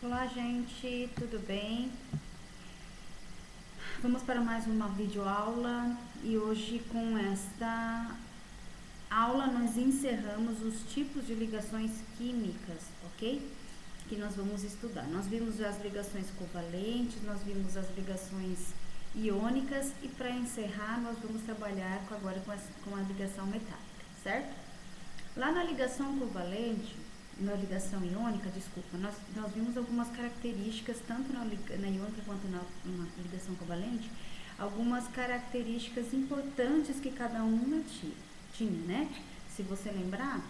Olá, gente, tudo bem? Vamos para mais uma videoaula e hoje com esta aula nós encerramos os tipos de ligações químicas, ok? Que nós vamos estudar. Nós vimos as ligações covalentes, nós vimos as ligações iônicas e para encerrar nós vamos trabalhar agora com a ligação metálica, certo? Lá na ligação covalente, na ligação iônica, desculpa, nós vimos algumas características, tanto na iônica quanto na ligação covalente, algumas características importantes que cada uma tinha, né? Se você lembrar,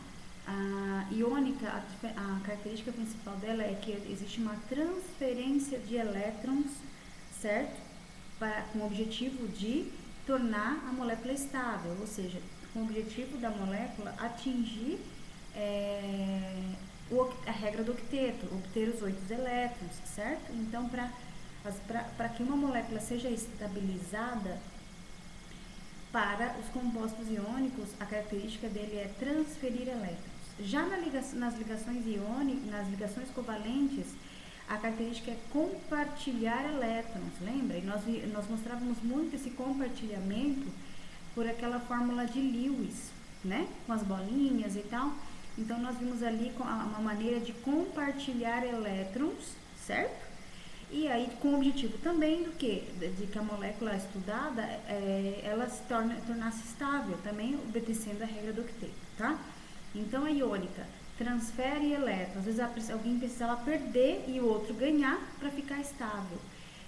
a iônica, a característica principal dela é que existe uma transferência de elétrons, certo? Com o objetivo de tornar a molécula estável, ou seja, com o objetivo da molécula atingir a regra do octeto, obter os 8 elétrons, certo? Então, para que uma molécula seja estabilizada, para os compostos iônicos, a característica dele é transferir elétrons. Já nas ligações iônicas, nas ligações covalentes, a característica é compartilhar elétrons, lembra? E nós mostrávamos muito esse compartilhamento por aquela fórmula de Lewis, né? Com as bolinhas e tal. Então, nós vimos ali uma maneira de compartilhar elétrons, certo? E aí, com o objetivo também do quê? De que a molécula estudada, ela se tornasse estável, também obedecendo a regra do octeto, tá? Então, a iônica transfere elétrons. Às vezes, alguém precisava perder e o outro ganhar para ficar estável.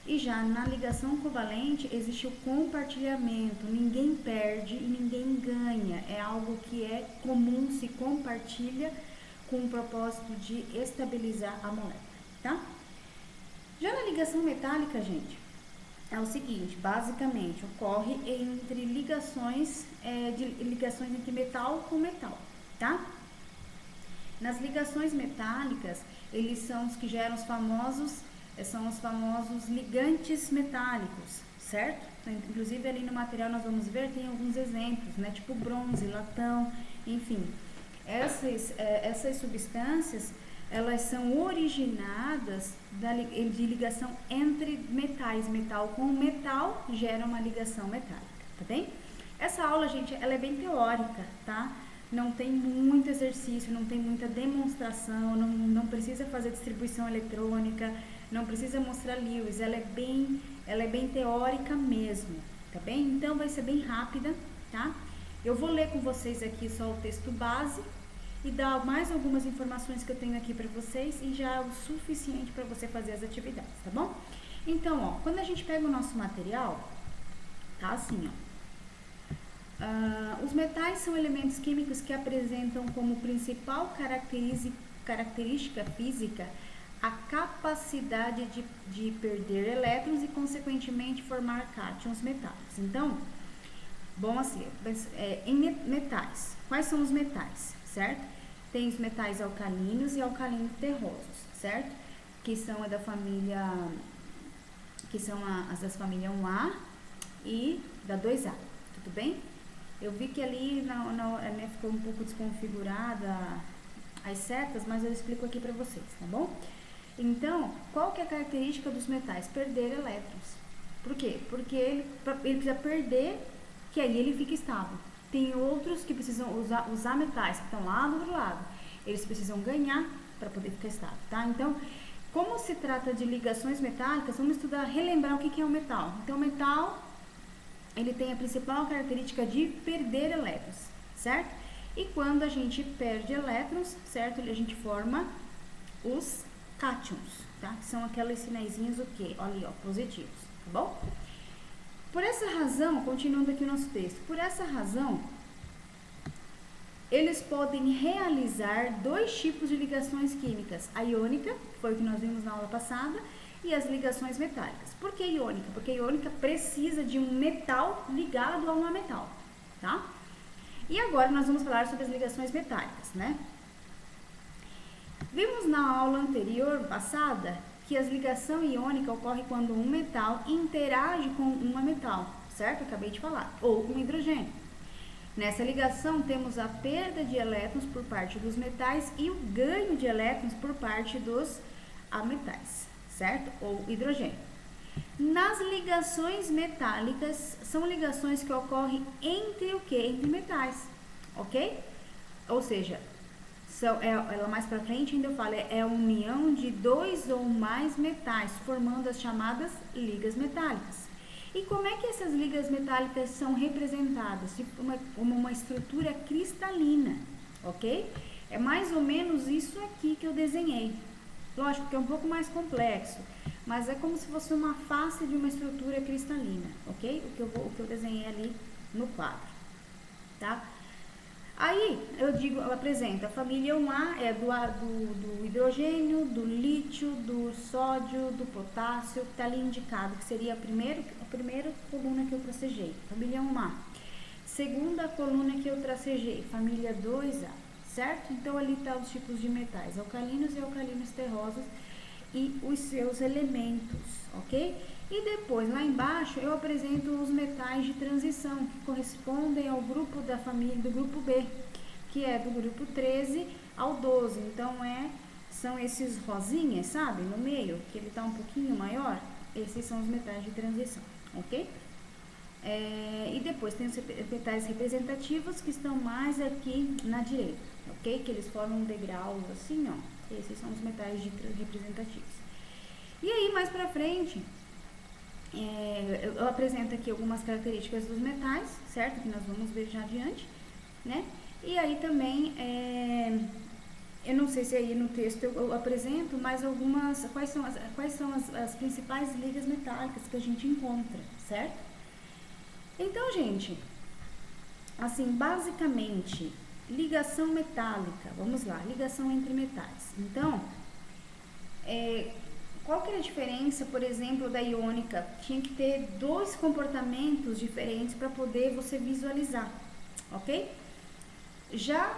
E já na ligação covalente existe o compartilhamento, ninguém perde e ninguém ganha, é algo que é comum, se compartilha com o propósito de estabilizar a molécula, tá? Já na ligação metálica, gente, é o seguinte, basicamente ocorre entre ligações entre metal com metal, tá? Nas ligações metálicas, eles são os que geram são os famosos ligantes metálicos, certo? Inclusive ali no material nós vamos ver, tem alguns exemplos, né? Tipo bronze, latão, enfim. Essas substâncias, elas são originadas de ligação entre metais. Metal com metal gera uma ligação metálica, tá bem? Essa aula, gente, ela é bem teórica, tá? Não tem muito exercício, não tem muita demonstração, não precisa fazer distribuição eletrônica, não precisa mostrar Lewis, ela é bem teórica mesmo, tá bem? Então vai ser bem rápida, tá? Eu vou ler com vocês aqui só o texto base e dar mais algumas informações que eu tenho aqui para vocês e já é o suficiente para você fazer as atividades, tá bom? Então, ó, quando a gente pega o nosso material, tá assim, ó. Os metais são elementos químicos que apresentam como principal característica física a capacidade de perder elétrons e, consequentemente, formar cátions metálicos. Então, bom assim, em metais, quais são os metais, certo? Tem os metais alcalinos e alcalinos terrosos, certo? Que são as da família 1A e da 2A, tudo bem? Eu vi que ali né, ficou um pouco desconfigurada as setas, mas eu explico aqui para vocês, tá bom? Então, qual que é a característica dos metais? Perder elétrons. Por quê? Porque ele precisa perder, que aí ele fica estável. Tem outros que precisam usar metais, que estão lá do outro lado. Eles precisam ganhar para poder ficar estável, tá? Então, como se trata de ligações metálicas, vamos relembrar o que é um metal. Então, o metal, ele tem a principal característica de perder elétrons, certo? E quando a gente perde elétrons, certo? A gente forma os cátions, tá? Que são aqueles sinaizinhos o quê? Olha ali, ó, positivos, tá bom? Por essa razão, continuando aqui o nosso texto, por essa razão, eles podem realizar dois tipos de ligações químicas, a iônica, que foi o que nós vimos na aula passada, e as ligações metálicas. Por que iônica? Porque a iônica precisa de um metal ligado a um metal, tá? E agora nós vamos falar sobre as ligações metálicas, né? Vimos na aula anterior, passada, que a ligação iônica ocorre quando um metal interage com um metal, certo? Acabei de falar, ou com hidrogênio. Nessa ligação temos a perda de elétrons por parte dos metais e o ganho de elétrons por parte dos a metais, certo? Ou hidrogênio. Nas ligações metálicas, são ligações que ocorrem entre o que? Entre metais, ok? Ou seja, ela mais para frente ainda eu falo, é a união de dois ou mais metais, formando as chamadas ligas metálicas. E como é que essas ligas metálicas são representadas? Como uma estrutura cristalina, ok? É mais ou menos isso aqui que eu desenhei. Lógico que é um pouco mais complexo, mas é como se fosse uma face de uma estrutura cristalina, ok? O que eu desenhei ali no quadro, tá? Aí eu apresento a família 1A é do hidrogênio, do lítio, do sódio, do potássio, que está ali indicado, que seria a primeira coluna que eu tracejei, família 1A. Segunda coluna que eu tracejei, família 2A, certo? Então ali tá os tipos de metais, alcalinos e alcalinos terrosos e os seus elementos, ok? E depois, lá embaixo, eu apresento os metais de transição, que correspondem ao grupo da família, do grupo B, que é do grupo 13 ao 12. Então, são esses rosinhas, sabe, no meio, que ele tá um pouquinho maior. Esses são os metais de transição, ok? E depois tem os metais representativos, que estão mais aqui na direita, ok? Que eles formam degraus assim, ó. Esses são os metais representativos. E aí, mais pra frente, eu apresento aqui algumas características dos metais, certo? Que nós vamos ver já adiante, né? E aí também, eu não sei se aí no texto eu apresento, mas algumas, quais são as principais ligas metálicas que a gente encontra, certo? Então, gente, assim, basicamente, ligação metálica, vamos lá, ligação entre metais. Então, qual que é a diferença, por exemplo, da iônica? Tinha que ter dois comportamentos diferentes para poder você visualizar, ok? Já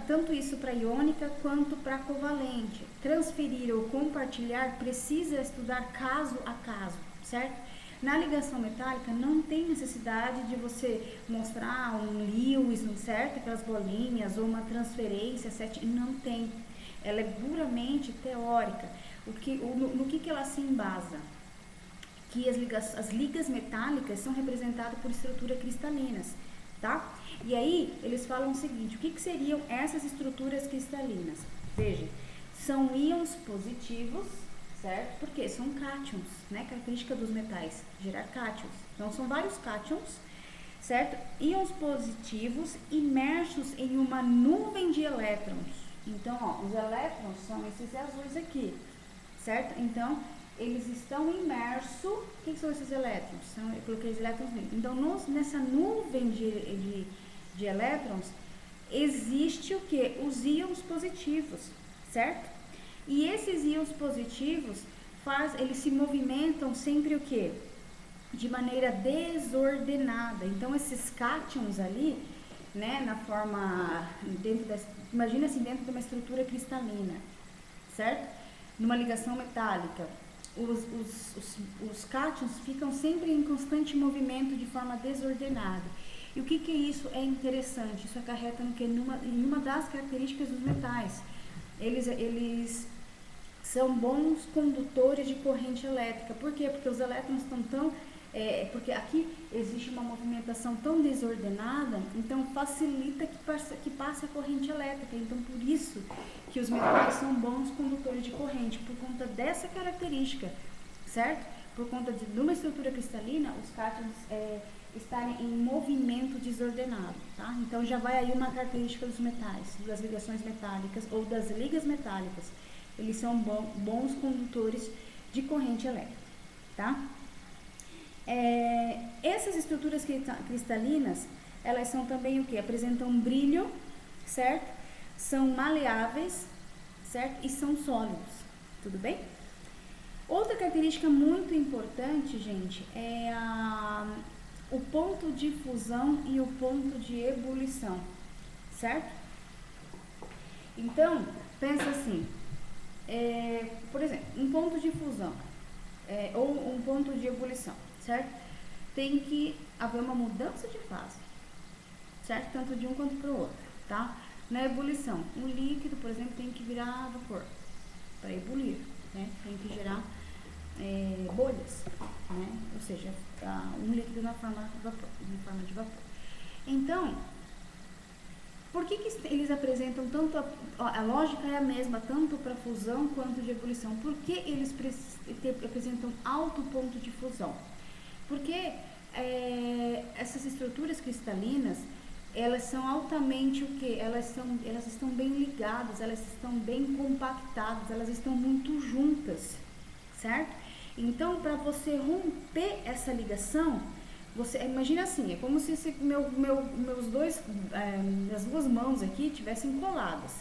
tanto isso para iônica quanto para covalente, transferir ou compartilhar precisa estudar caso a caso, certo? Na ligação metálica não tem necessidade de você mostrar um Lewis, certo? Aquelas bolinhas ou uma transferência, não tem. Ela é puramente teórica. No que ela se embasa? Que as ligas metálicas são representadas por estruturas cristalinas, tá? E aí, eles falam o seguinte, o que seriam essas estruturas cristalinas? Veja, são íons positivos, certo? Porque são cátions, né? Característica dos metais, gerar cátions. Então, são vários cátions, certo? Íons positivos imersos em uma nuvem de elétrons. Então, ó, os elétrons são esses azuis aqui, certo? Então, eles estão imersos. O que são esses elétrons? Eu coloquei os elétrons nele. Então, nessa nuvem de elétrons, existe o que? Os íons positivos, certo? E esses íons positivos, eles se movimentam sempre o que? De maneira desordenada. Então, esses cátions ali, né, na forma, imagina assim, dentro de uma estrutura cristalina, certo? Numa ligação metálica, os cátions ficam sempre em constante movimento de forma desordenada. E o que isso é interessante? Isso acarreta em uma das características dos metais. Eles são bons condutores de corrente elétrica. Por quê? Porque os elétrons estão porque aqui existe uma movimentação tão desordenada, então facilita que passe a corrente elétrica. Então, por isso que os metais são bons condutores de corrente, por conta dessa característica, certo? Por conta de uma estrutura cristalina, os cátions estarem em movimento desordenado, tá? Então, já vai aí uma característica dos metais, das ligações metálicas ou das ligas metálicas. Eles são bons condutores de corrente elétrica, tá? Essas estruturas cristalinas, elas são também o que? Apresentam brilho, certo? São maleáveis, certo? E são sólidos, tudo bem? Outra característica muito importante, gente, é o ponto de fusão e o ponto de ebulição, certo? Então, pensa assim, por exemplo, um ponto de fusão ou um ponto de ebulição, certo? Tem que haver uma mudança de fase, certo? Tanto de um quanto para o outro, tá? Na ebulição, um líquido, por exemplo, tem que virar vapor para ebulir, né? seja, um líquido na forma de vapor. Então, por que eles apresentam tanto, a lógica é a mesma, tanto para fusão quanto de ebulição? Por que eles apresentam alto ponto de fusão? Porque essas estruturas cristalinas, elas são altamente o quê? Elas estão bem ligadas, elas estão bem compactadas, elas estão muito juntas, certo? Então, para você romper essa ligação, você imagina assim, é como se minhas duas mãos aqui tivessem coladas.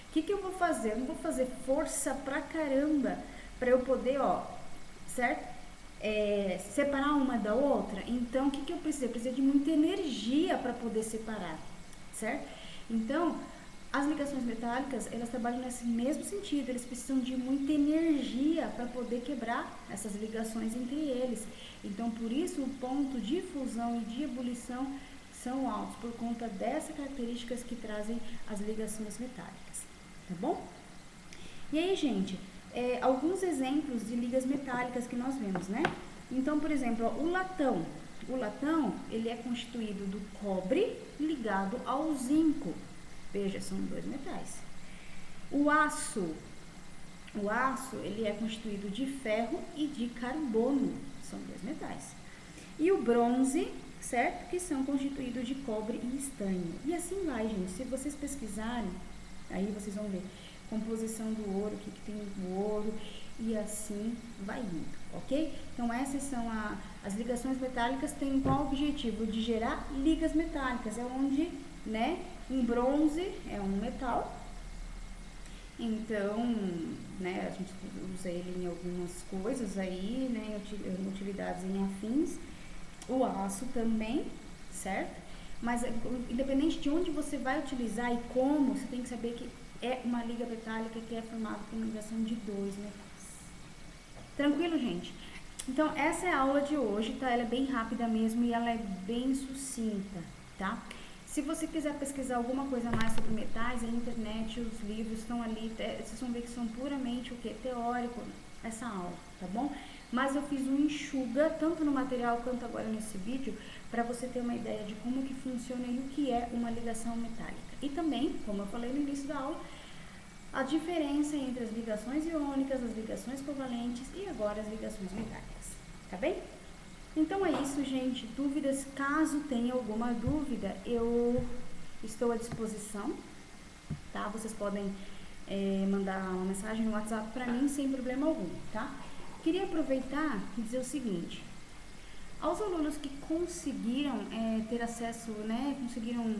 O que eu vou fazer? Eu não vou fazer força pra caramba para eu poder, certo? Separar uma da outra. Então, o que eu preciso? Eu preciso de muita energia para poder separar, certo? Então, as ligações metálicas, elas trabalham nesse mesmo sentido, eles precisam de muita energia para poder quebrar essas ligações entre eles. Então, por isso, o ponto de fusão e de ebulição são altos, por conta dessas características que trazem as ligações metálicas, tá bom? E aí, gente, alguns exemplos de ligas metálicas que nós vemos, né? Então, por exemplo, o latão. O latão, ele é constituído do cobre ligado ao zinco. Veja, são dois metais. O aço, ele é constituído de ferro e de carbono, são dois metais. E o bronze, certo? Que são constituídos de cobre e estanho. E assim vai, gente. Se vocês pesquisarem, aí vocês vão ver composição do ouro, o que tem no ouro, e assim vai indo, ok? Então, essas são as ligações metálicas, têm qual objetivo? De gerar ligas metálicas, é onde, né, um bronze é um metal, então, né, a gente usa ele em algumas coisas aí, né, utilidades em afins, o aço também, certo? Mas, independente de onde você vai utilizar e como, você tem que saber que é uma liga metálica que é formada por uma ligação de dois metais. Tranquilo, gente? Então, essa é a aula de hoje, tá? Ela é bem rápida mesmo e ela é bem sucinta, tá? Se você quiser pesquisar alguma coisa mais sobre metais, a internet, os livros estão ali, vocês vão ver que são puramente o quê? Teórico, essa aula, tá bom? Mas eu fiz um enxuga, tanto no material quanto agora nesse vídeo, para você ter uma ideia de como que funciona e o que é uma ligação metálica. E também, como eu falei no início da aula, a diferença entre as ligações iônicas, as ligações covalentes e agora as ligações metálicas, tá bem? Então é isso, gente. Dúvidas, caso tenha alguma dúvida, eu estou à disposição, tá? Vocês podem mandar uma mensagem no WhatsApp para mim sem problema algum, tá? Queria aproveitar e dizer o seguinte: aos alunos que conseguiram ter acesso, né, conseguiram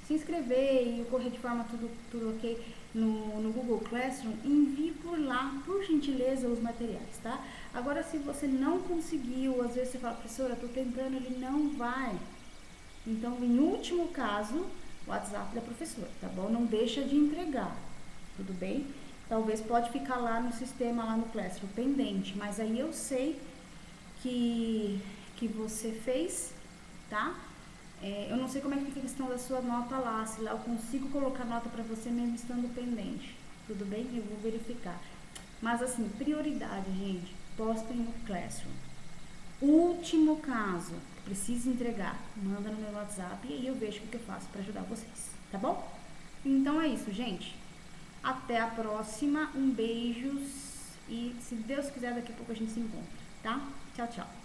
se inscrever e ocorrer de forma tudo ok no Google Classroom, envie por lá, por gentileza, os materiais, tá? Agora, se você não conseguiu, às vezes você fala, professora, estou tentando, ele não vai. Então, em último caso, o WhatsApp da professora, tá bom? Não deixa de entregar, tudo bem? Talvez pode ficar lá no sistema, lá no Classroom, pendente, mas aí eu sei que você fez, tá? Eu não sei como é que fica a questão da sua nota lá, se lá eu consigo colocar nota para você mesmo estando pendente, tudo bem? Eu vou verificar. Mas assim, prioridade, gente, postem no Classroom. Último caso, precisa entregar, manda no meu WhatsApp e aí eu vejo o que eu faço para ajudar vocês, tá bom? Então é isso, gente. Até a próxima, beijos e se Deus quiser daqui a pouco a gente se encontra, tá? Tchau, tchau.